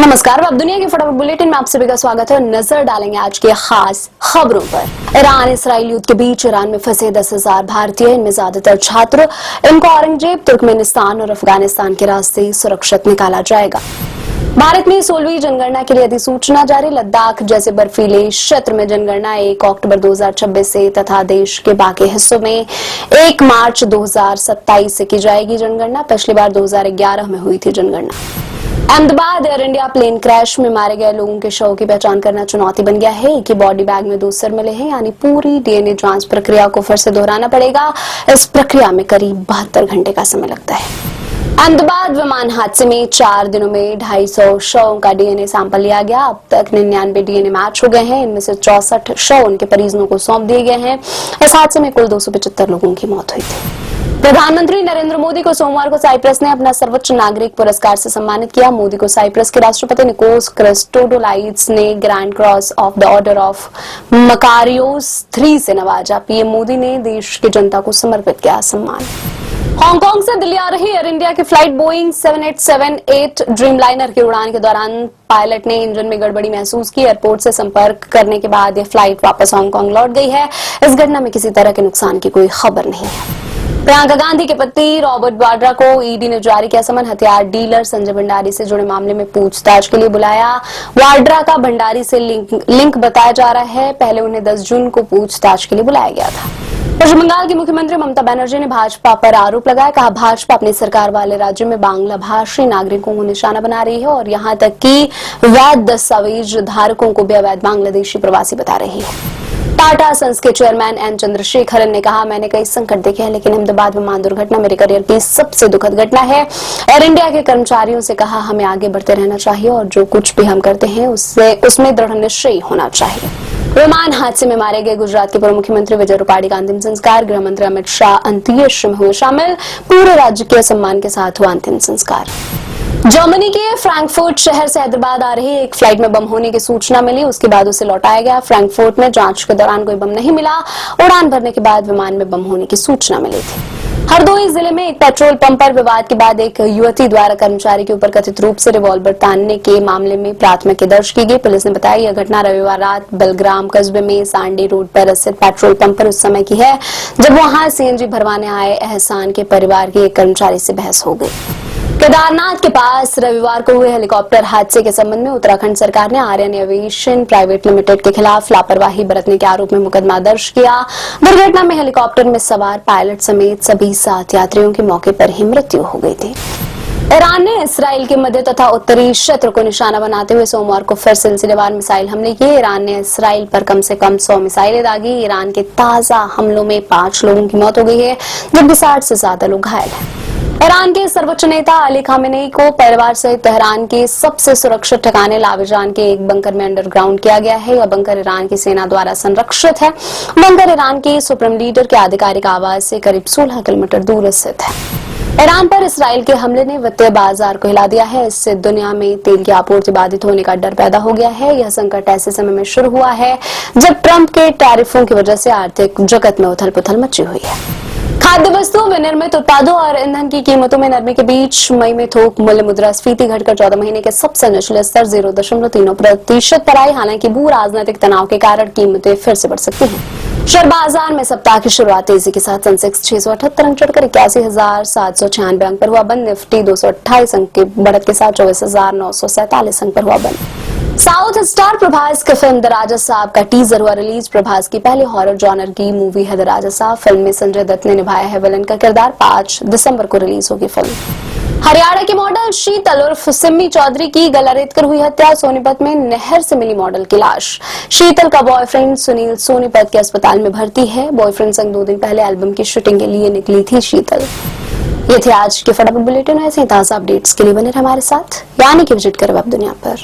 नमस्कार, अब दुनिया के फटाफट बुलेटिन में आप सभी का स्वागत है। नजर डालेंगे आज के खास खबरों पर। ईरान इसराइल युद्ध के बीच ईरान में फंसे 10,000 भारतीय, इनमें ज्यादातर छात्र। इनको औरंगजेब, तुर्कमेनिस्तान और अफगानिस्तान के रास्ते सुरक्षित निकाला जाएगा। भारत में 16वीं जनगणना के लिए अधिसूचना जारी। लद्दाख जैसे बर्फीले क्षेत्र में जनगणना 1 अक्टूबर 2026 से तथा देश के बाकी हिस्सों में 1 मार्च 2027 से की जाएगी जनगणना। पिछली बार 2011 में हुई थी जनगणना। Ahmedabad air India plane crash में मारे गए लोगों के शव की पहचान करना चुनौती बन गया है। एक ही बॉडी बैग में 2 सिर मिले हैं, यानी पूरी डीएनए जांच प्रक्रिया को फिर से दोहराना पड़ेगा। इस प्रक्रिया में करीब 72 घंटे का समय लगता है। अहमदाबाद विमान हादसे में 4 दिनों में 250 शवों का डीएनए सैंपल लिया गया। अब तक 99 डीएनए मैच हो गए हैं। इनमें से 64 शव उनके परिजनों को सौंप दिए गए हैं। इस हादसे में कुल 275 लोगों की मौत हुई थी। प्रधानमंत्री नरेंद्र मोदी को सोमवार को साइप्रस ने अपना सर्वोच्च नागरिक पुरस्कार से सम्मानित किया। मोदी को साइप्रस के राष्ट्रपति निकोस क्रिस्टोडोलाइड्स ने grand cross of the order of Makarios 3 से नवाजा। पीएम मोदी ने देश की जनता को समर्पित किया सम्मान। हांगकांग से दिल्ली आ रही एयर इंडिया की फ्लाइट बोइंग 7878 ड्रीमलाइनर की उड़ान के दौरान पायलट ने इंजन में गड़बड़ी महसूस की। एयरपोर्ट से संपर्क करने के बाद यह फ्लाइट वापस हांगकांग लौट गई है। इस घटना में किसी तरह के नुकसान की कोई खबर नहीं है। प्रियंका गांधी के पति रॉबर्ट वाड्रा को ईडी ने जारी किया समन। हथियार डीलर संजय भंडारी से जुड़े मामले में पूछताछ के लिए बुलाया। वाड्रा का भंडारी से लिंक बताया जा रहा है। पहले उन्हें 10 जून को पूछताछ के लिए बुलाया गया था। पश्चिम बंगाल की मुख्यमंत्री ममता बनर्जी ने भाजपा पर आरोप लगाया। कहा, भाजपा अपनी सरकार वाले राज्यों में बांग्ला भाषी नागरिकों को निशाना बना रही है और यहां तक कि वैध दस्तावेज धारकों को भी अवैध बांग्लादेशी प्रवासी बता रही है। टाटा सन्स के चेयरमैन एन चंद्रशेखरन ने कहा, मैंने कई संकट देखे हैं, लेकिन अहमदाबाद विमान दुर्घटना मेरे करियर की सबसे दुखद घटना है। एयर इंडिया के कर्मचारियों से कहा, हमें आगे बढ़ते रहना चाहिए और जो कुछ भी हम करते हैं उसमें दृढ़ निश्चयी होना चाहिए। विमान हादसे में मारे गए गुजरात के पूर्व मुख्यमंत्री विजय रूपाणी का अंतिम संस्कार। गृह मंत्री अमित शाह अंत्येष्टि में हुए शामिल। पूरे राजकीय सम्मान के साथ हुआ अंतिम संस्कार। जर्मनी के फ्रैंकफर्ट शहर से हैदराबाद आ रही एक फ्लाइट में बम होने की सूचना मिली। उसके बाद उसे लौटाया गया। फ्रैंकफर्ट में जांच के दौरान कोई बम नहीं मिला। उड़ान भरने के बाद विमान में बम होने की सूचना मिली थी। हरदोई जिले में एक पेट्रोल पंप पर विवाद के बाद एक युवती द्वारा कर्मचारी के ऊपर कथित रूप से रिवॉल्वर तानने के मामले में प्राथमिकी दर्ज की गई। पुलिस ने बताया, यह घटना रविवार रात बलग्राम कस्बे में सांडी रोड पर स्थित पेट्रोल पंप पर उस समय की है जब वहां सीएनजी भरवाने आए एहसान के परिवार के एक कर्मचारी से बहस हो गई। केदारनाथ के पास रविवार को हुए हेलीकॉप्टर हादसे के संबंध में उत्तराखंड सरकार ने आर्यन एविएशन प्राइवेट लिमिटेड के खिलाफ लापरवाही बरतने के आरोप में मुकदमा दर्ज किया। दुर्घटना में हेलीकॉप्टर में सवार पायलट समेत सभी 7 यात्रियों की मौके पर ही मृत्यु हो गई थी। ईरान ने इसराइल के मध्य तथा उत्तरी क्षेत्र को निशाना बनाते हुए सोमवार को फिर सिलसिलेवार मिसाइल हमले किए। ईरान ने इसराइल पर कम से कम 100 मिसाइलें दागी। ईरान के ताजा हमलों में 5 लोगों की मौत हो गई है, जबकि 60 से ज्यादा लोग घायल हैं। ईरान के सर्वोच्च नेता अली खामेनेई को परिवार सहित तेहरान के सबसे सुरक्षित ठिकाने लाविजान के एक बंकर में अंडरग्राउंड किया गया है। यह बंकर ईरान की सेना द्वारा संरक्षित है। बंकर ईरान के सुप्रीम लीडर के आधिकारिक आवास से करीब 16 किलोमीटर दूर स्थित है। ईरान पर इसराइल के हमले ने वित्तीय बाजार को हिला दिया है। इससे दुनिया में तेल की आपूर्ति बाधित होने का डर पैदा हो गया है। यह संकट ऐसे समय में शुरू हुआ है जब ट्रंप के टैरिफों की वजह से आर्थिक जगत में उथल पुथल मची हुई है। खाद्य वस्तुओं, विनिर्मित उत्पादों और ईंधन की कीमतों में नरमी के बीच मई में थोक मूल्य मुद्रास्फीति घटकर 14 महीने के सबसे निचले स्तर 0.3% पर आई। हालांकि भू राजनीतिक तनाव के कारण कीमतें फिर से बढ़ सकती हैं। शेयर बाजार में सप्ताह की शुरुआत तेजी के साथ सेंसेक्स 678 अंक चढ़कर 81,796 अंक पर हुआ बंद। निफ्टी 228 अंक की बढ़त के साथ 24,947 अंक पर हुआ बंद। साउथ स्टार प्रभास की फिल्म द राजा साहब का टीजर हुआ रिलीज। प्रभास की पहली हॉरर जॉनर की मूवी है द राजा साहब। फिल्म में संजय दत्त ने निभाया है विलन का किरदार। 5 दिसंबर को रिलीज होगी फिल्म। हरियाणा की मॉडल शीतल उर्फ सिम्मी चौधरी की गला रेतकर हुई हत्या। सोनीपत में नहर से मिली मॉडल की लाश। शीतल का बॉयफ्रेंड सुनील सोनीपत के अस्पताल में भर्ती है। बॉयफ्रेंड संग 2 दिन पहले एल्बम की शूटिंग के लिए निकली थी शीतल। ये थे आज के फटाफट बुलेटिन। ऐसे ताजा अपडेट्स के लिए बने रहे हमारे साथ, यानी कि विजिट करें वेब दुनिया पर।